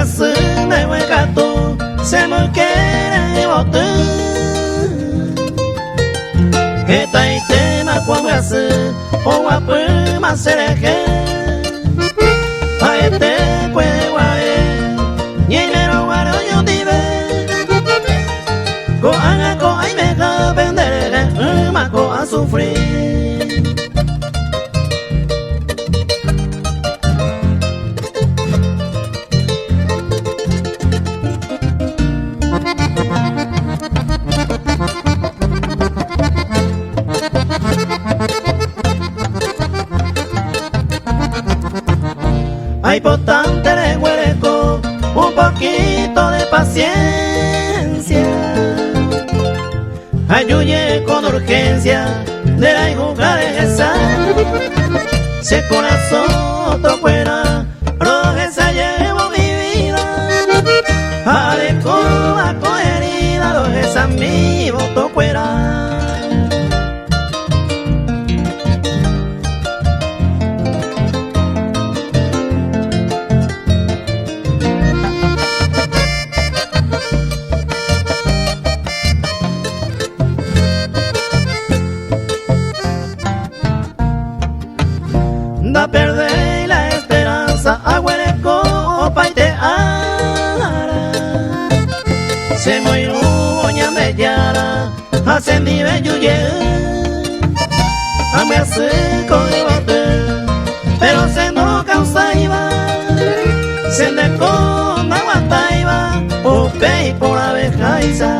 su me hueca tú se me quiere botar esta y tema cuando su o guapo más sereje a este puede guare ni mero guaro yo dive go anga go ay me ga vender ma go a sufrir. Hay potante de huereco, un poquito de paciencia. Ayuye con urgencia de la jugar esa. Si el corazón to fuera, roja llevo mi vida. Adeco a coherida, roja mi voto fuera. Da perder la esperanza a huereco paiteara se muy uña mellara hace mi belluye a me hace con pero se no causa iba se le con aguanta iba o pei por abeja isa.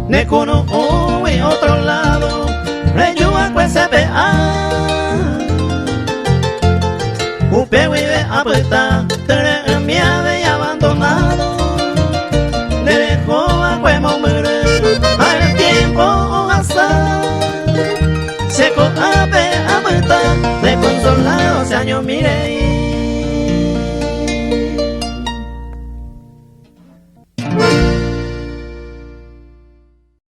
Ne cono en otro lado, reyua pues se ve un vive apretar, te me había abandonado.